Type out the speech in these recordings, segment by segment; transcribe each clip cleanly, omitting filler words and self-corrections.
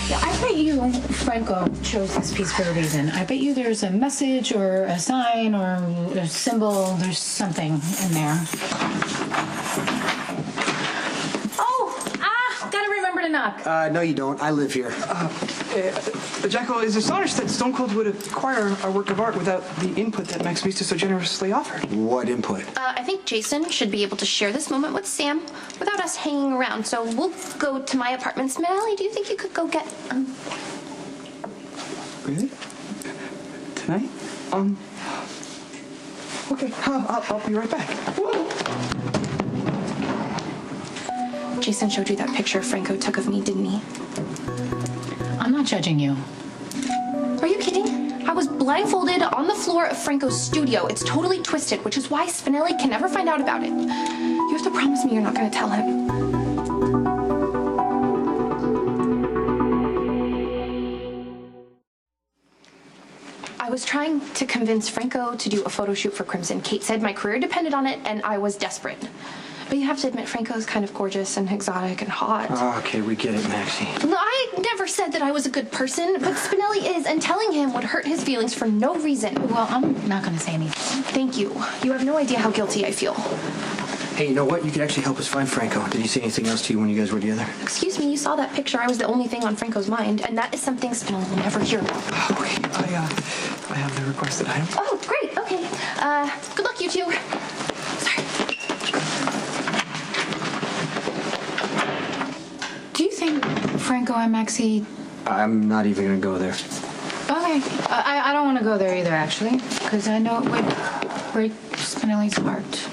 Yeah, I bet you Franco chose this piece for a reason. I bet you there's a message or a sign or a symbol. There's something in there. Gotta remember to knock. No, you don't. I live here. Jekyll is astonished that Stone Cold would acquire our work of art without the input that Max Vista so generously offered. What input? I think Jason should be able to share this moment with Sam without us hanging around. So we'll go to my apartment. Spinelli, do you think you could go get... Really? Tonight? Okay, I'll be right back. Whoa. Jason showed you that picture Franco took of me, didn't he? I'm not judging you. Are you kidding? I was blindfolded on the floor of Franco's studio. It's totally twisted, which is why Spinelli can never find out about it. You have to promise me you're not going to tell him. I was trying to convince Franco to do a photo shoot for Crimson. Kate said my career depended on it, and I was desperate. But you have to admit, Franco's kind of gorgeous and exotic and hot. Oh, okay, we get it, Maxie. No, I never said that I was a good person, but Spinelli is, and telling him would hurt his feelings for no reason. Well, I'm not going to say anything. Thank you. You have no idea how guilty I feel. Hey, you know what? You could actually help us find Franco. Did he say anything else to you when you guys were together? Excuse me, you saw that picture. I was the only thing on Franco's mind, and that is something Spinelli will never hear about. Okay, I have the requested item. Oh, great. Okay. Good luck, you two. Sorry. Do you think Franco and Maxie... I'm not even going to go there. Okay. I don't want to go there either, actually, because I know it would break Spinelli's heart.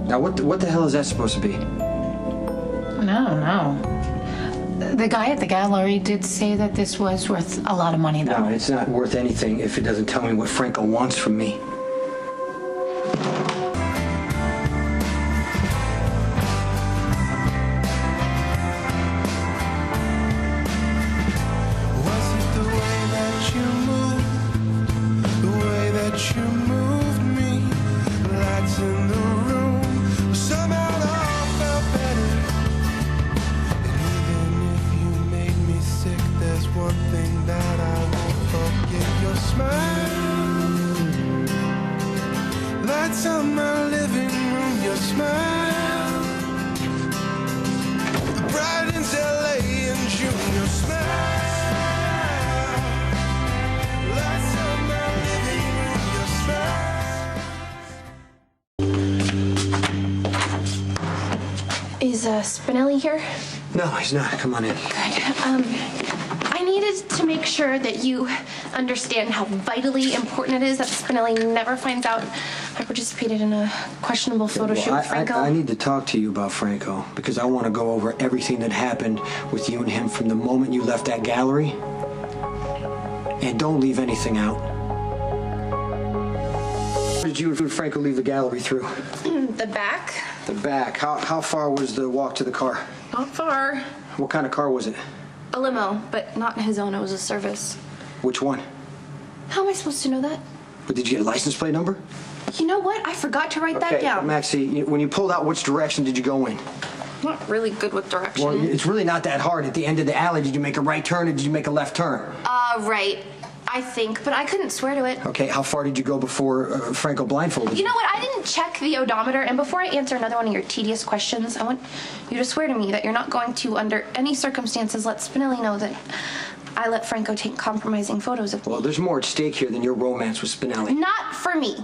Now, what the hell is that supposed to be? No. The guy at the gallery did say that this was worth a lot of money, though. No, it's not worth anything if it doesn't tell me what Franco wants from me. Is Spinelli here? No, he's not. Come on in. Good. I needed to make sure that you understand how vitally important it is that Spinelli never finds out I participated in a questionable photo shoot with Franco. I need to talk to you about Franco because I want to go over everything that happened with you and him from the moment you left that gallery. And don't leave anything out. Where did you and Franco leave the gallery through? The back. The back. How far was the walk to the car? Not far. What kind of car was it? A limo, but not his own. It was a service. Which one? How am I supposed to know that? But did you get a license plate number? You know what? I forgot to write that down. Maxie, when you pulled out, which direction did you go in? I'm not really good with direction. Well, it's really not that hard. At the end of the alley, did you make a right turn or did you make a left turn? Right. I think, but I couldn't swear to it. Okay, how far did you go before Franco blindfolded you? You know what? I didn't check the odometer, and before I answer another one of your tedious questions, I want you to swear to me that you're not going to, under any circumstances, let Spinelli know that I let Franco take compromising photos of me. Well, there's more at stake here than your romance with Spinelli. Not for me.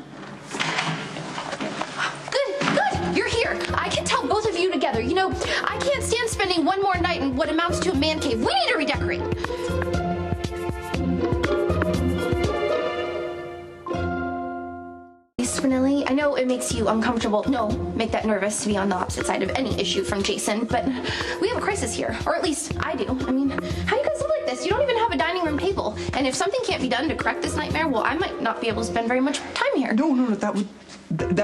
Good. You're here. I can tell both of you together. You know, I can't stand spending one more night in what amounts to a man cave. We need to redecorate. Spinelli, I know it makes you uncomfortable. No, make that nervous to be on the opposite side of any issue from Jason, but we have a crisis here. Or at least I do. I mean, how do you guys live like this? You don't even have a dining room table. And if something can't be done to correct this nightmare, well, I might not be able to spend very much time here. No, that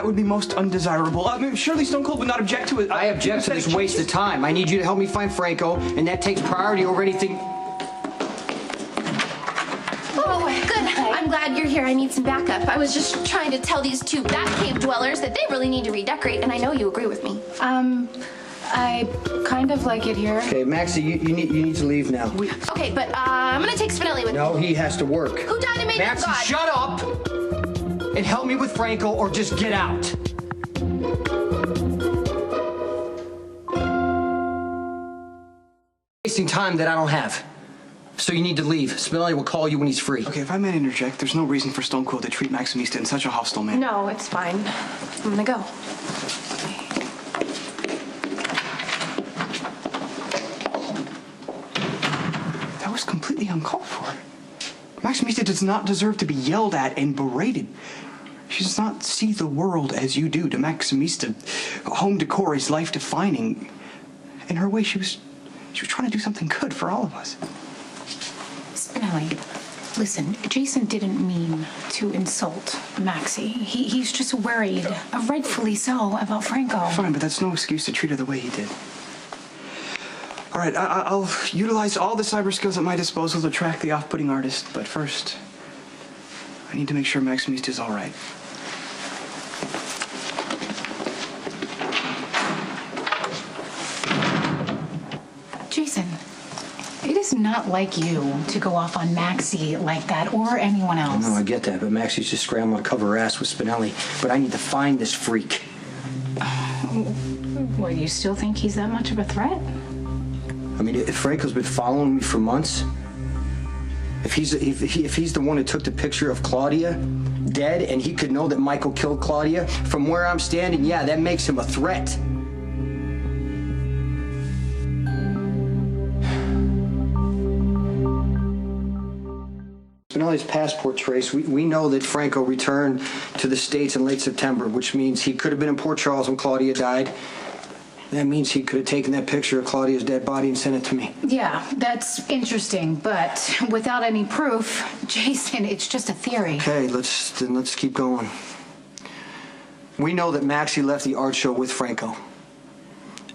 would be most undesirable. I mean, surely Stone Cold would not object to it. I object to this waste of time. I need you to help me find Franco, and that takes priority over anything. Oh, good. I'm glad you're you're here, I need some backup. I was just trying to tell these two Batcave dwellers that they really need to redecorate, and I know you agree with me. I kind of like it here. Okay, Maxie, you need to leave now. Okay, but I'm gonna take Spinelli with me. No, he has to work. Who died and made you Maxie, God? shut up and help me with Franco or just get out. Wasting time that I don't have. So you need to leave. Spinelli will call you when he's free. Okay, if I may interject, there's no reason for Stone Cold to treat Maximista in such a hostile manner. No, it's fine. I'm gonna go. That was completely uncalled for. Maximista does not deserve to be yelled at and berated. She does not see the world as you do. To Maximista, home decor is life-defining. In her way, she was trying to do something good for all of us. Spinelli, listen, Jason didn't mean to insult Maxie. He's just worried, rightfully so, about Franco. Fine, but that's no excuse to treat her the way he did. All right, I'll utilize all the cyber skills at my disposal to track the off-putting artist, but first, I need to make sure Maximista is all right. Jason, it is not like you to go off on Maxie like that or anyone else. No, I get that, but Maxie's just scrambling to cover her ass with Spinelli. But I need to find this freak. Well, you still think he's that much of a threat? I mean, if Franco's been following me for months, if he's the one who took the picture of Claudia dead and he could know that Michael killed Claudia, from where I'm standing, yeah, that makes him a threat. Spinelli's passport trace, we know that Franco returned to the States in late September, which means he could have been in Port Charles when Claudia died. That means he could have taken that picture of Claudia's dead body and sent it to me. Yeah, that's interesting, but without any proof, Jason, it's just a theory. Okay, let's keep going. We know that Maxie left the art show with Franco.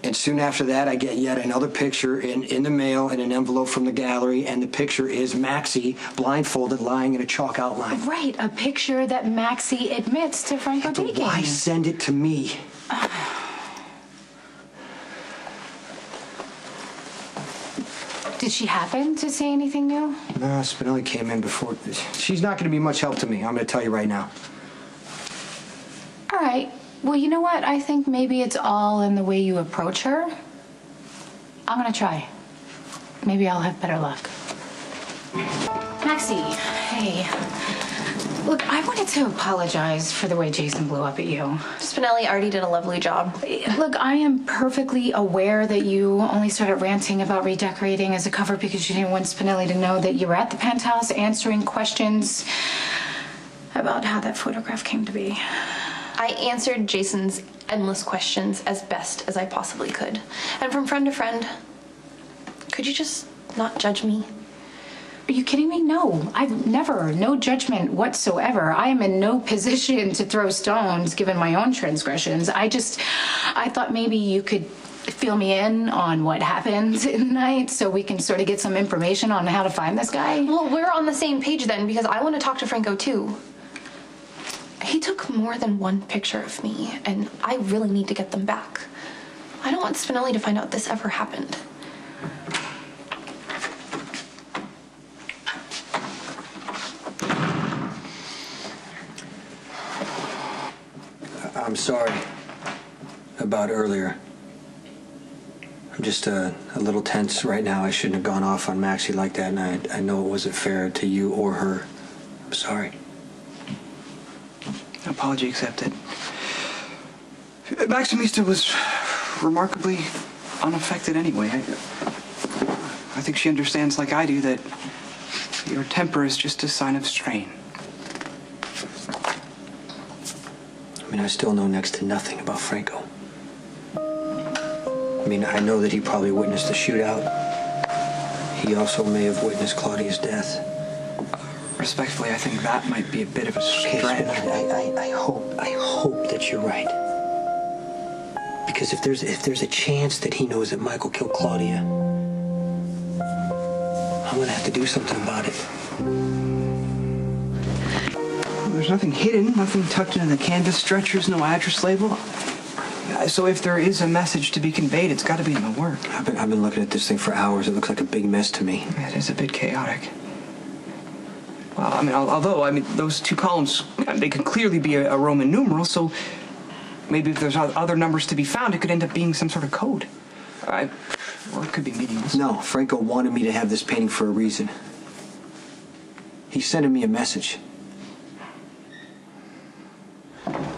And soon after that, I get yet another picture in the mail in an envelope from the gallery, and the picture is Maxie blindfolded lying in a chalk outline. Right, a picture that Maxie admits to Franco But taking. why send it to me? Did she happen to say anything new? No, Spinelli came in before. She's not going to be much help to me, I'm going to tell you right now. All right. Well, you know what? I think maybe it's all in the way you approach her. I'm going to try. Maybe I'll have better luck. Maxie, hey. Look, I wanted to apologize for the way Jason blew up at you. Spinelli already did a lovely job. Look, I am perfectly aware that you only started ranting about redecorating as a cover because you didn't want Spinelli to know that you were at the penthouse answering questions about how that photograph came to be. I answered Jason's endless questions as best as I possibly could. And from friend to friend, could you just not judge me? Are you kidding me? No, I've never, no judgment whatsoever. I am in no position to throw stones given my own transgressions. I thought maybe you could fill me in on what happened tonight so we can sort of get some information on how to find this guy. Well, we're on the same page then because I want to talk to Franco too. He took more than one picture of me, and I really need to get them back. I don't want Spinelli to find out this ever happened. I'm sorry about earlier. I'm just a little tense right now. I shouldn't have gone off on Maxie like that, and I know it wasn't fair to you or her. I'm sorry. Apology accepted. Maximista was remarkably unaffected anyway. I think she understands, like I do, that your temper is just a sign of strain. I mean, I still know next to nothing about Franco. I mean, I know that he probably witnessed the shootout. He also may have witnessed Claudia's death. Respectfully, I think that might be a bit of a stretch. I hope that you're right. Because if there's a chance that he knows that Michael killed Claudia, I'm gonna have to do something about it. there's nothing hidden, nothing tucked into the canvas stretchers, no address label. So if there is a message to be conveyed, it's got to be in the word. I've been looking at this thing for hours. It looks like a big mess to me. It is a bit chaotic. Well, although those two columns, they could clearly be a Roman numeral, so maybe if there's other numbers to be found, it could end up being some sort of code. Or it could be meaningless. No, Franco wanted me to have this painting for a reason. He's sending me a message.